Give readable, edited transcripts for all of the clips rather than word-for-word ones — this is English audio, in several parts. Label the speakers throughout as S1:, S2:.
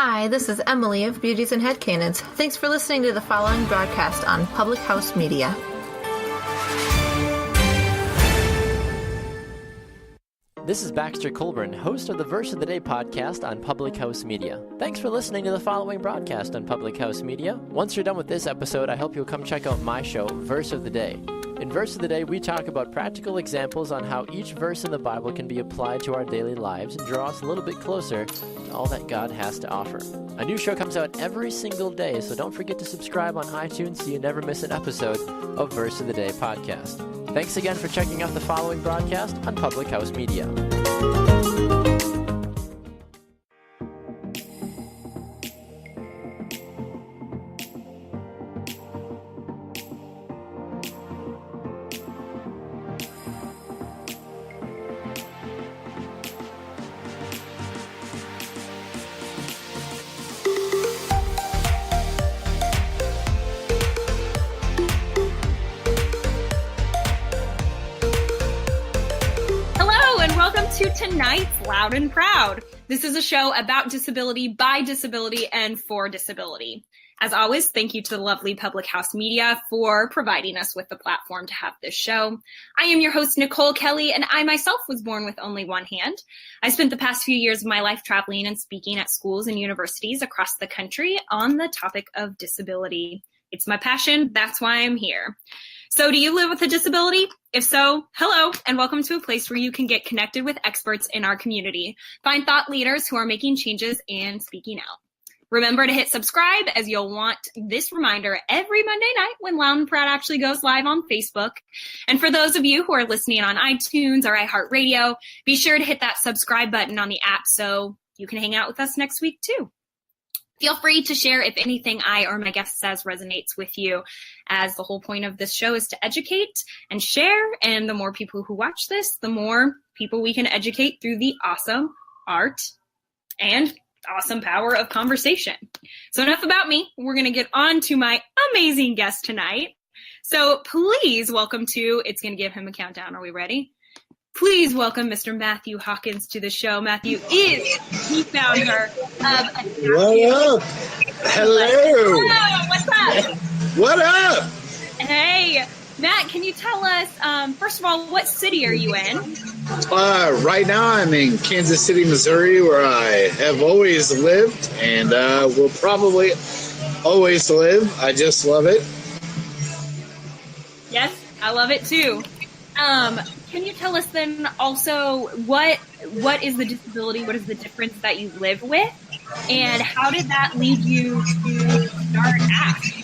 S1: Hi, this is Emily of Beauties and Headcanons. Thanks for listening to the following broadcast on Public House Media.
S2: This is Baxter Colburn, host of the Verse of the Day podcast on Public House Media. Thanks for listening to the following broadcast on Public House Media. Once you're done with this episode, I hope you'll come check out my show, Verse of the Day. In Verse of the Day, we talk about practical examples on how each verse in the Bible can be applied to our daily lives and draw us a little bit closer to all that God has to offer. A new show comes out every single day, so don't forget to subscribe on iTunes so you never miss an episode of Verse of the Day podcast. Thanks again for checking out the following broadcast on Public House Media.
S3: Tonight's Loud and Proud. This is a show about disability, by disability, and for disability. As always, thank you to the lovely Public House Media for providing us with the platform to have this show. I am your host, Nicole Kelly, and I myself was born with only one hand. I spent the past few years of my life traveling and speaking at schools and universities across the country on the topic of disability. It's my passion. That's why I'm here. So do you live with a disability? If so, hello, and welcome to a place where you can get connected with experts in our community, find thought leaders who are making changes and speaking out. Remember to hit subscribe, as you'll want this reminder every Monday night when Loud and Proud actually goes live on Facebook. And for those of you who are listening on iTunes or iHeartRadio, be sure to hit that subscribe button on the app so you can hang out with us next week too. Feel free to share if anything I or my guest says resonates with you, as the whole point of this show is to educate and share, and the more people who watch this, the more people we can educate through the awesome art and awesome power of conversation. So enough about me. We're going to get on to my amazing guest tonight. So please welcome to, it's going to give him a countdown. Are we ready? Please welcome Mr. Matthew Hawkins to the show. Matthew is the founder of Adaptive.
S4: What up? Hello.
S3: Hello. What's up?
S4: What up?
S3: Hey, Matt, can you tell us, first of all, what city are you in?
S4: Right now I'm in Kansas City, Missouri, where I have always lived and will probably always live. I just love it.
S3: Yes, I love it too. Can you tell us then also what is the disability? What is the difference that you live with? And how did that lead you to start ASK?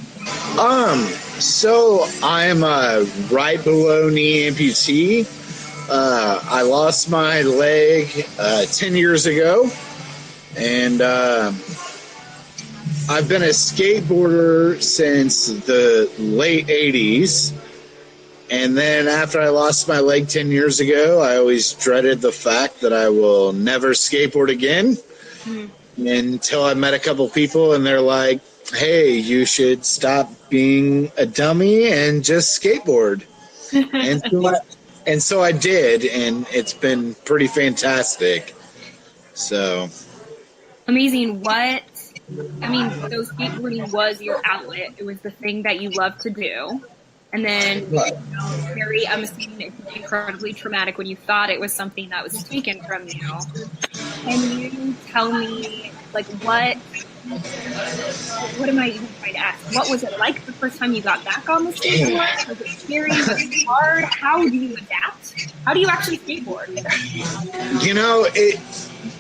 S4: So I'm a right below knee amputee. I lost my leg 10 years ago. And I've been a skateboarder since the late 80s. And then after I lost my leg 10 years ago, I always dreaded the fact that I will never skateboard again until I met a couple people and they're like, hey, you should stop being a dummy and just skateboard. and so I did, and it's been pretty fantastic. So
S3: amazing. So skateboarding was your outlet. It was the thing that you loved to do. And then, I'm assuming it's incredibly traumatic when you thought it was something that was taken from you. Can you tell me, what am I even trying to ask? What was it like the first time you got back on the skateboard? Was it scary? Was it hard? How do you adapt? How do you actually skateboard?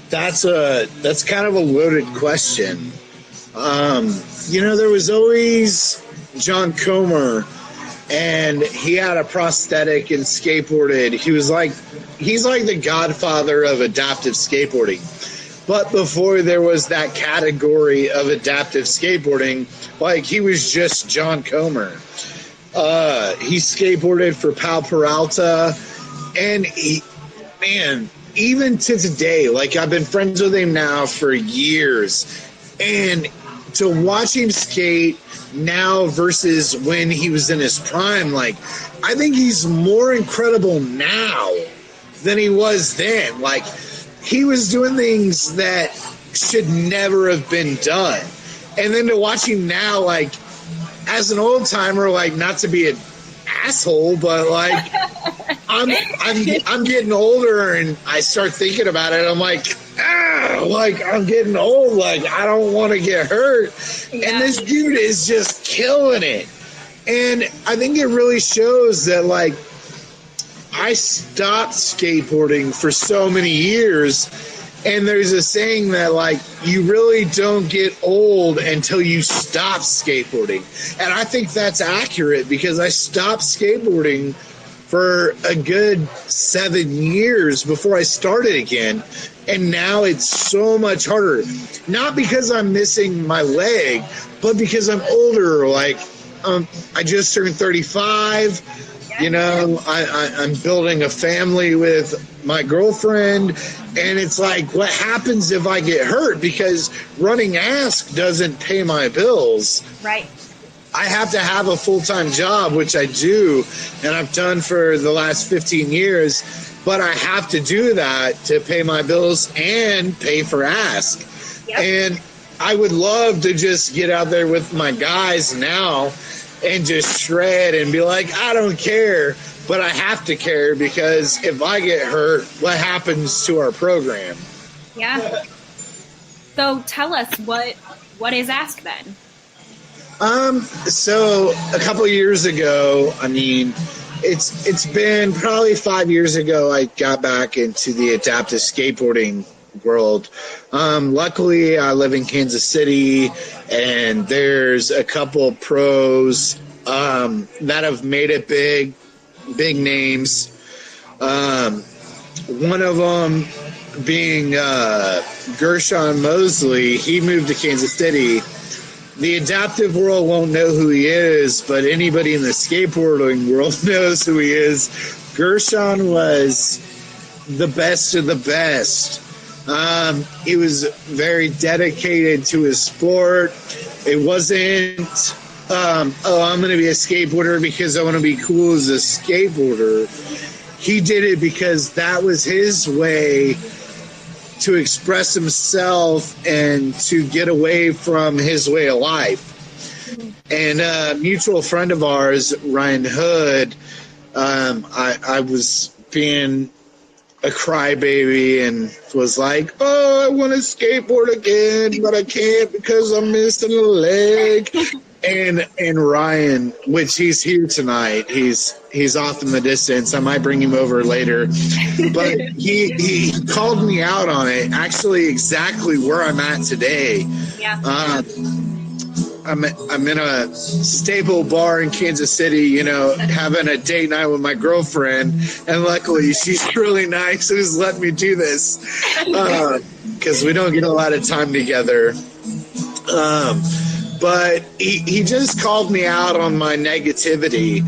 S4: That's kind of a loaded question. There was always John Comer, and he had a prosthetic and skateboarded. He's like the godfather of adaptive skateboarding. But before there was that category of adaptive skateboarding, he was just John Comer. He skateboarded for Pal Peralta, and even to today, I've been friends with him now for years, and to watch him skate now versus when he was in his prime, I think he's more incredible now than he was then. He was doing things that should never have been done. And then to watching now, like, as an old timer, like, not to be an asshole, but like, I'm getting older, and I start thinking about it. I'm like, like, I'm getting old. Like, I don't want to get hurt. Yeah. And this dude is just killing it. And I think it really shows that, like, I stopped skateboarding for so many years. And there's a saying that, like, you really don't get old until you stop skateboarding. And I think that's accurate, because I stopped skateboarding for a good 7 years before I started again. And now it's so much harder. Not because I'm missing my leg, but because I'm older. Like, I just turned 35. You know, I'm building a family with my girlfriend, and it's like, what happens if I get hurt? Because running Ask doesn't pay my bills.
S3: Right.
S4: I have to have a full-time job, which I do, and I've done for the last 15 years, but I have to do that to pay my bills and pay for Ask. Yep. And I would love to just get out there with my guys now and just shred and be like, I don't care, but I have to care, because if I get hurt, what happens to our program?
S3: Yeah. So tell us, what is Ask then?
S4: So a couple of years ago, I mean, it's been probably 5 years ago, I got back into the adaptive skateboarding world. Luckily, I live in Kansas City, and there's a couple pros that have made it big names. One of them being Gershon Mosley. He moved to Kansas City. The adaptive world won't know who he is, but anybody in the skateboarding world knows who he is. Gershon was the best of the best. He was very dedicated to his sport. It wasn't, I'm going to be a skateboarder because I want to be cool as a skateboarder. He did it because that was his way to express himself and to get away from his way of life. And a mutual friend of ours, Ryan Hood, I was being a crybaby and was like, oh, I want to skateboard again, but I can't because I'm missing a leg. And Ryan, which he's here tonight, he's off in the distance. I might bring him over later. But he called me out on it, actually exactly where I'm at today. Yeah. I'm in a stable bar in Kansas City, you know, having a date night with my girlfriend, and luckily she's really nice who's let me do this, because we don't get a lot of time together. But he just called me out on my negativity,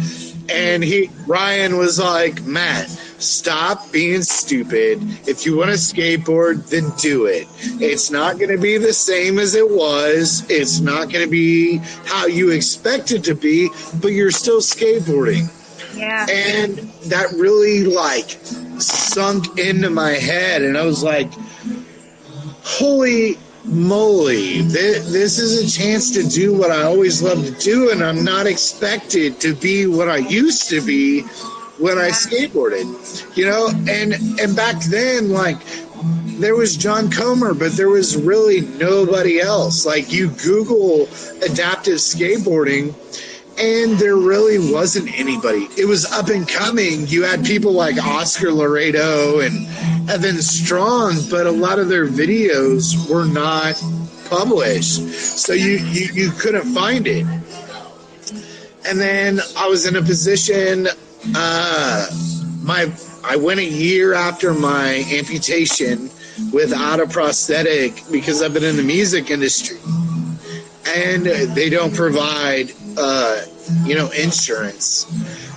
S4: and Ryan was like, Matt, stop being stupid. If you want to skateboard, then do it. It's not going to be the same as it was. It's not going to be how you expect it to be, but you're still skateboarding.
S3: Yeah.
S4: And that really, like, sunk into my head, and I was like, holy moly, this is a chance to do what I always loved to do, and I'm not expected to be what I used to be when I skateboarded, you know. And back then, like, there was John Comer, but there was really nobody else. Like, you Google adaptive skateboarding, and there really wasn't anybody. It was up and coming. You had people like Oscar Laredo and Evan Strong, but a lot of their videos were not published, so you couldn't find it. And then I was in a position, I went a year after my amputation without a prosthetic because I've been in the music industry, and they don't provide insurance.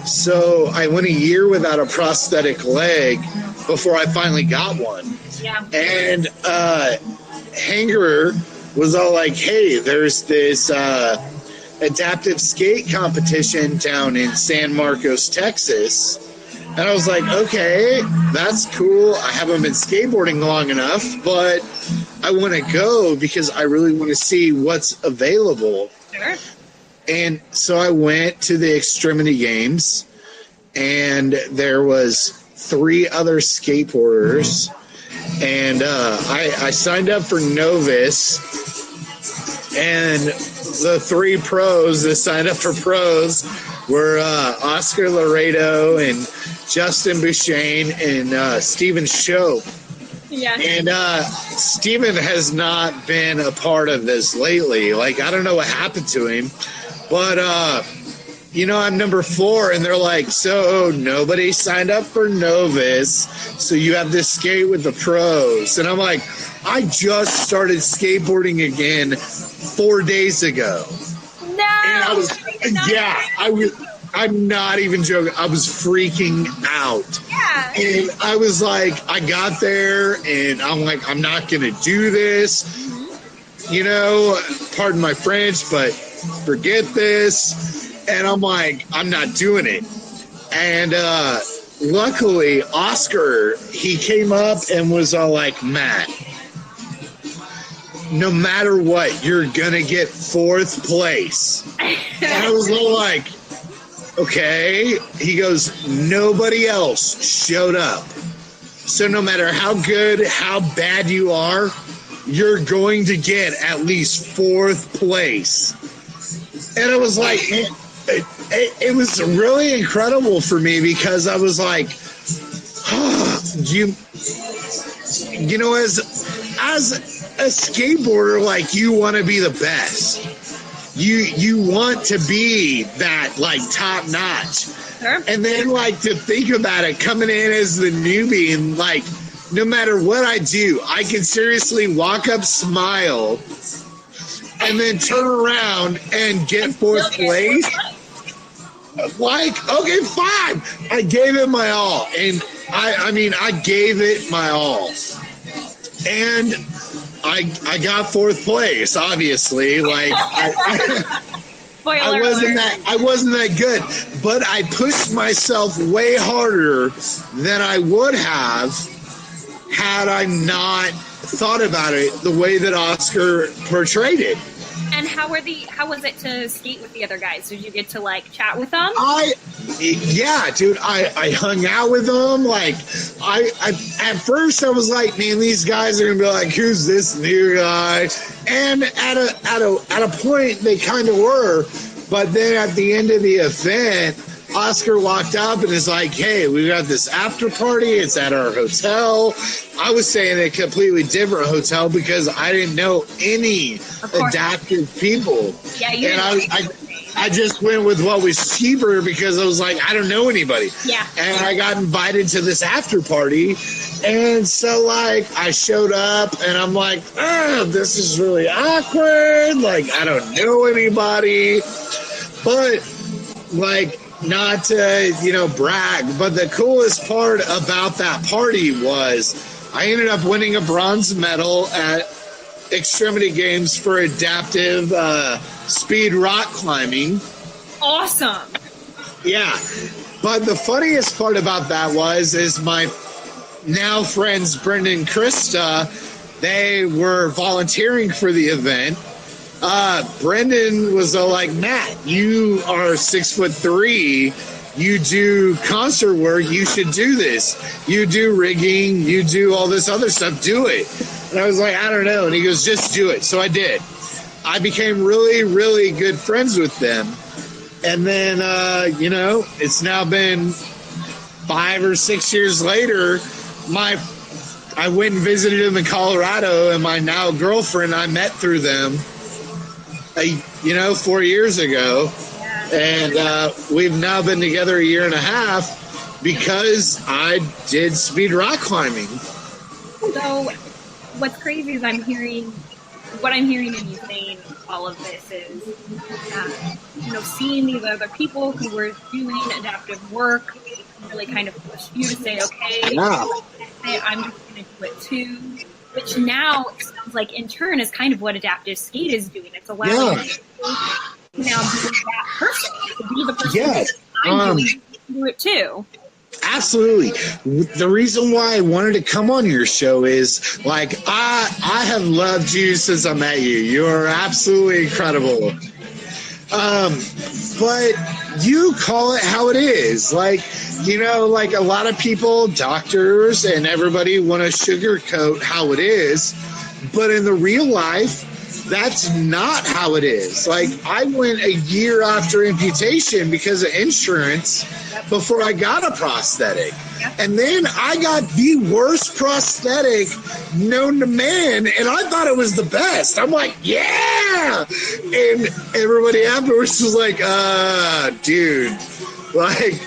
S4: So I went a year without a prosthetic leg before I finally got one.
S3: Yeah.
S4: And Hanger was all like, hey, there's this adaptive skate competition down in San Marcos, Texas. And I was like, okay, that's cool. I haven't been skateboarding long enough, but I want to go because I really want to see what's available.
S3: Sure.
S4: And so I went to the Extremity Games, and there was 3 other skateboarders, and I signed up for Novus, and the 3 pros that signed up for pros were Oscar Laredo and Justin Bouchain and Steven Shope.
S3: Yeah.
S4: And Steven has not been a part of this lately. Like, I don't know what happened to him. But, I'm number 4, and they're like, so nobody signed up for Novus, so you have to skate with the pros. And I'm like, I just started skateboarding again 4 days ago.
S3: No!
S4: And I'm not even joking. I was freaking out.
S3: Yeah.
S4: And I was like, I got there, and I'm like, I'm not going to do this. Pardon my French, but forget this. And I'm like, I'm not doing it. And luckily, Oscar, he came up and was all like, Matt, no matter what, you're going to get 4th place. And I was all like, okay. He goes, nobody else showed up. So no matter how good, how bad you are, you're going to get at least 4th place. And it was like, it was really incredible for me because I was like, as a skateboarder, like, you want to be the best. You want to be that, like, top notch.
S3: Sure.
S4: And then, like, to think about it, coming in as the newbie, and like, no matter what I do, I can seriously walk up, smile, and then turn around and get 4th place. Like, okay, fine. I gave it my all. And I gave it my all. And I got 4th place, obviously. Like, I wasn't that good, but I pushed myself way harder than I would have had I not thought about it the way that Oscar portrayed it.
S3: And how was it to skate with the other guys? Did you get to, like, chat with them?
S4: Yeah, dude, I hung out with them. Like, at first I was like, man, these guys are gonna be like, who's this new guy? And at a point they kind of were, but then at the end of the event, Oscar walked up and is like, hey, we got this after party. It's at our hotel. I was staying at a completely different hotel because I didn't know any adaptive people. Yeah, you and I just went with what was cheaper because I was like, I don't know anybody.
S3: Yeah.
S4: And I got invited to this after party. And so, like, I showed up and I'm like, this is really awkward. Like, I don't know anybody. But, like, not to, brag, but the coolest part about that party was I ended up winning a bronze medal at Extremity Games for adaptive speed rock climbing.
S3: Awesome.
S4: Yeah. But the funniest part about that is my now friends Brendan and Krista, they were volunteering for the event. Brendan was like, Matt, you are 6'3", you do concert work, you should do this. You do rigging, you do all this other stuff, do it. And I was like, I don't know. And he goes, just do it. So I did. I became really, really good friends with them. And then, it's now been 5 or 6 years later, I went and visited him in Colorado, and my now girlfriend, I met through them. 4 years ago, and we've now been together a year and a half because I did speed rock climbing.
S3: So what's crazy is what I'm hearing in you saying all of this is, seeing these other people who were doing adaptive work really kind of pushed you to say, okay, I'm just going to do it too. Which now it sounds like, in turn, is kind of what adaptive skate is doing. It's allowing you to now be that person, to be the person I'm doing, do it too.
S4: absolutely. The reason why I wanted to come on your show is, like, I have loved you since I met you. You're absolutely incredible. But you call it how it is. Like, you know, like a lot of people, doctors and everybody want to sugarcoat how it is. But in the real life, that's not how it is. Like, I went a year after amputation because of insurance before I got a prosthetic. And then I got the worst prosthetic known to man, and I thought it was the best. I'm like, yeah! And everybody afterwards was like, dude, like,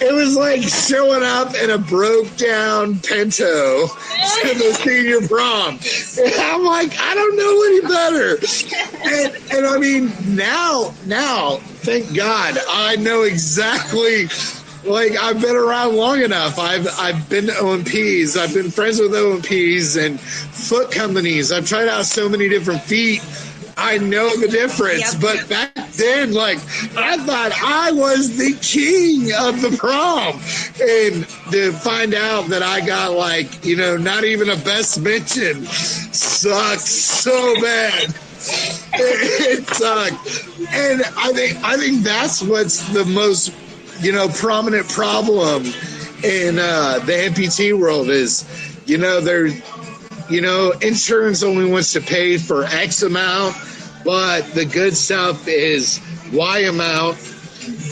S4: it was like showing up in a broke down Pinto to the senior prom. And I'm like, I don't know any better. And I mean, now, thank God, I know exactly. Like, I've been around long enough. I've been to O&Ps. I've been friends with O&Ps and foot companies. I've tried out so many different feet. I know the difference. Yep. But back then, like, I thought I was the king of the prom. And to find out that I got, like, you know, not even a best mention sucked so bad. It sucked. And I think that's what's the most, you know, prominent problem in the amputee world is, you know, insurance only wants to pay for X amount, but the good stuff is Y amount,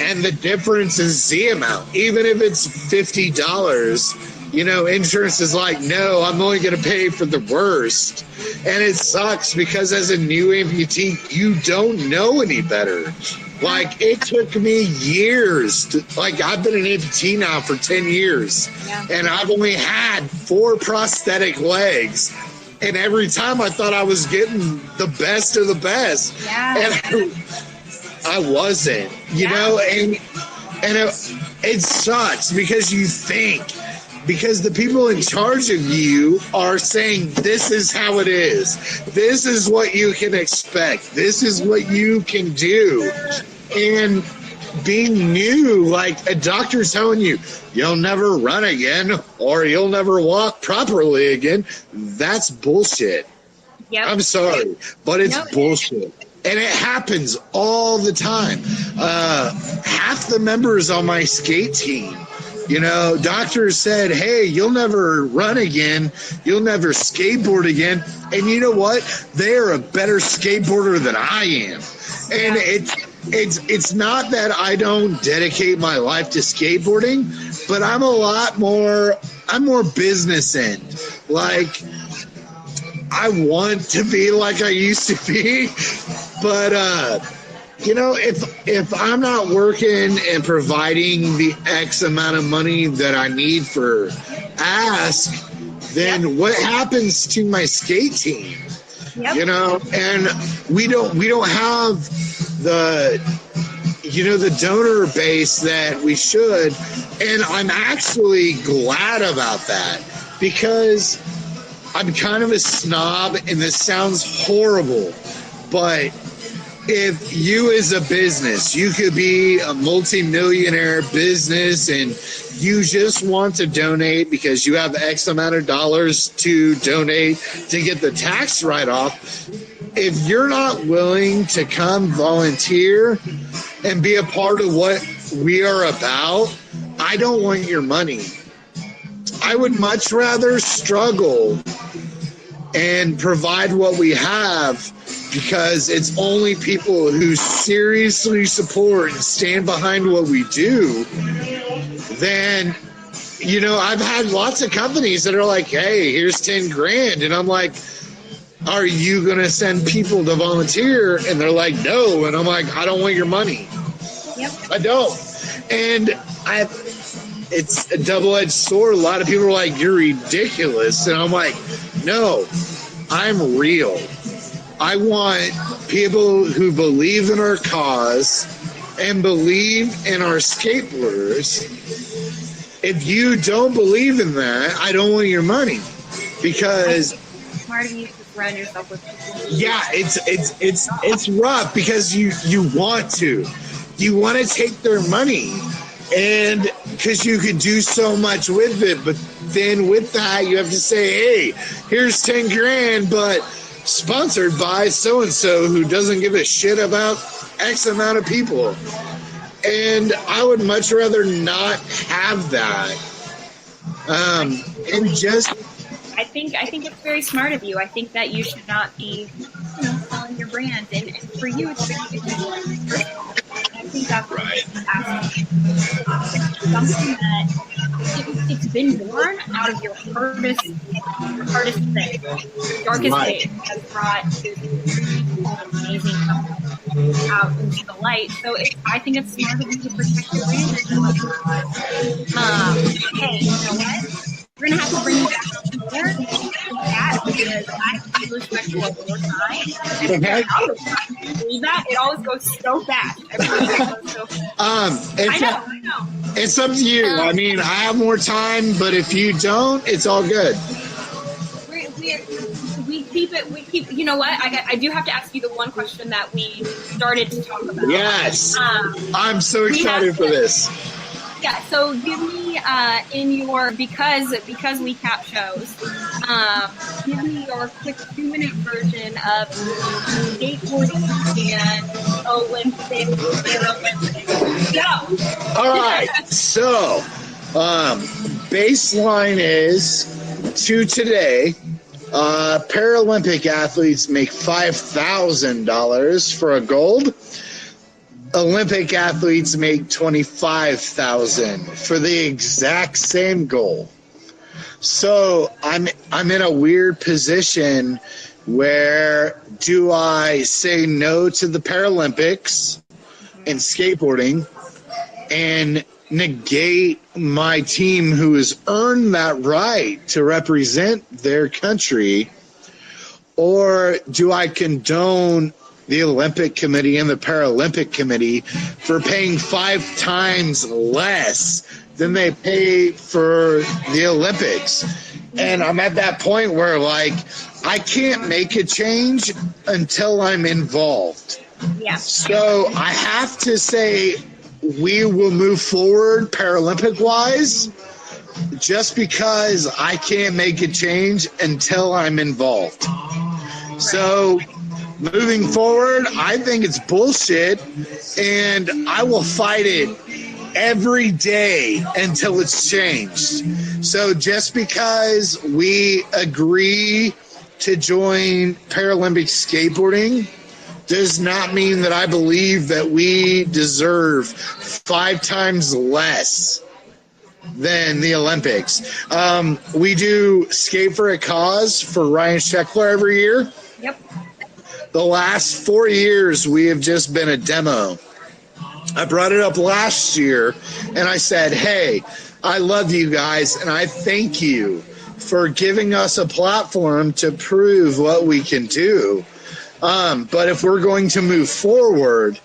S4: and the difference is Z amount. Even if it's $50, you know, insurance is like, no, I'm only going to pay for the worst. And it sucks because as a new amputee, you don't know any better. Like, it took me years to, like, I've been an amputee now for 10 years, and I've only had 4 prosthetic legs. And every time I thought I was getting the best of the best. And I wasn't, you know, and it sucks because you think, because the people in charge of you are saying, this is how it is. This is what you can expect. This is what you can do. And being new, like a doctor telling you, you'll never run again or you'll never walk properly again, that's bullshit. Yep. I'm sorry, but it's bullshit. And it happens all the time. Half the members on my skate team, you know, doctors said, hey, you'll never run again. You'll never skateboard again. And you know what? They are a better skateboarder than I am. And it's not that I don't dedicate my life to skateboarding, but I'm more business end. Like, I want to be like I used to be, but you know, if I'm not working and providing the X amount of money that I need for Ask, then what happens to my skate team? You know, and we don't have the, you know, the donor base that we should, and I'm actually glad about that because I'm kind of a snob, and this sounds horrible, but if you as a business, you could be a multi-millionaire business and you just want to donate because you have X amount of dollars to donate to get the tax write-off, if you're not willing to come volunteer and be a part of what we are about, I don't want your money. I would much rather struggle and provide what we have because it's only people who seriously support and stand behind what we do. Then, you know, I've had lots of companies that are like, hey, here's 10 grand. And I'm like, are you going to send people to volunteer? And they're like, no. And I'm like, I don't want your money. Yep. I don't. And it's a double-edged sword. A lot of people are like, you're ridiculous. And I'm like, no, I'm real. I want people who believe in our cause and believe in our skateboarders. If you don't believe in that, I don't want your money because
S3: it's smart of you to surround yourself with people.
S4: Yeah, it's rough because you want to take their money, and because you could do so much with it. But then with that, you have to say, hey, here's 10 grand, but sponsored by so-and-so who doesn't give a shit about X amount of people. And I would much rather not have that. And just...
S3: I think it's very smart of you. I think that you should not be, selling your brand. And for you, it's personal. I think that's right. Something that it's been born out of your hardest thing, your darkest day has brought this amazing company out into the light. So I think it's smart of you to protect your brand. Hey, you know what? We're going to have to bring you back to there because I respect you over time. And I believe that. It always goes so fast. I know.
S4: It's up to you. I mean, I have more time, but if you don't, it's all good.
S3: We keep, you know what? I do have to ask you the one question that we started to talk about.
S4: Yes. I'm so excited for this.
S3: Yeah, so give me in your because we cap shows, give me your quick 2-minute version of skateboarding and Olympics. Go.
S4: All right, so baseline is to today. Paralympic athletes make $5,000 for a gold. Olympic athletes make $25,000 for the exact same goal. So I'm in a weird position where do I say no to the Paralympics in skateboarding and negate my team who has earned that right to represent their country, or do I condone the Olympic Committee and the Paralympic Committee for paying 5 times less than they pay for the Olympics? And I'm at that point where, like, I can't make a change until I'm involved.
S3: Yeah.
S4: So I have to say we will move forward Paralympic-wise just because I can't make a change until I'm involved. So moving forward, I think it's bullshit, and I will fight it every day until it's changed. So just because we agree to join Paralympic skateboarding does not mean that I believe that we deserve 5 times less than the Olympics. We do Skate for a Cause for Ryan Sheckler every year.
S3: Yep.
S4: The last 4 years, we have just been a demo. I brought it up last year, and I said, hey, I love you guys, and I thank you for giving us a platform to prove what we can do. But if we're going to move forward,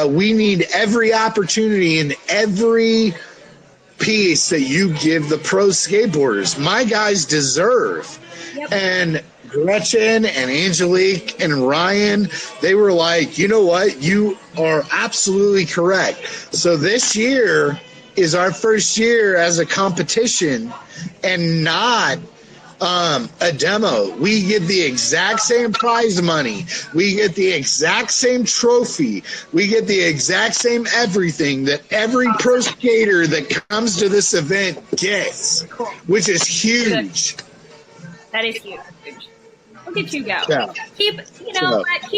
S4: we need every opportunity and every piece that you give the pro skateboarders. My guys deserve.
S3: Yep.
S4: And Gretchen and Angelique and Ryan, they were like, you know what? You are absolutely correct. So this year is our first year as a competition and not a demo. We get the exact same prize money. We get the exact same trophy. We get the exact same everything that every pro skater that comes to this event gets, which is huge.
S3: That is huge. Look at you go.
S4: Yeah.
S3: Keep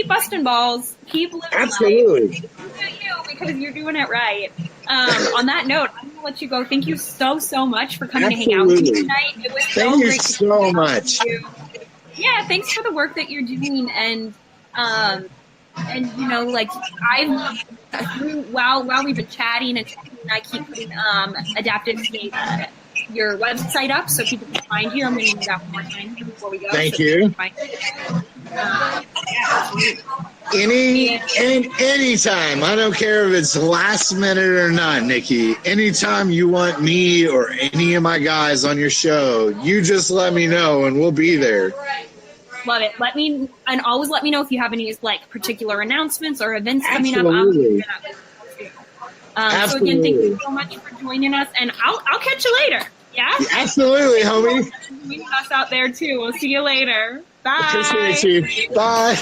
S3: busting balls. Keep living
S4: Absolutely.
S3: life. Look at you because you're doing it right. On that note, I'm going to let you go. Thank you so much for coming to hang out with me tonight. It was so
S4: Thank
S3: great
S4: you so much.
S3: Yeah, thanks for the work that you're doing. And while we've been chatting and I keep putting Adaptive Skate your website up so people can find you. I'm going to use that one more time before we go.
S4: Thank you. Anytime. I don't care if it's last minute or not, Nikki. Anytime you want me or any of my guys on your show, you just let me know and we'll be there.
S3: Love it. Always let me know if you have any particular announcements or events coming up.
S4: Absolutely.
S3: So again, thank you so much for joining us, and I'll catch you later. Yeah?
S4: Absolutely, homie.
S3: Joining us out there too. We'll see you later. Bye.
S4: Appreciate you. Bye.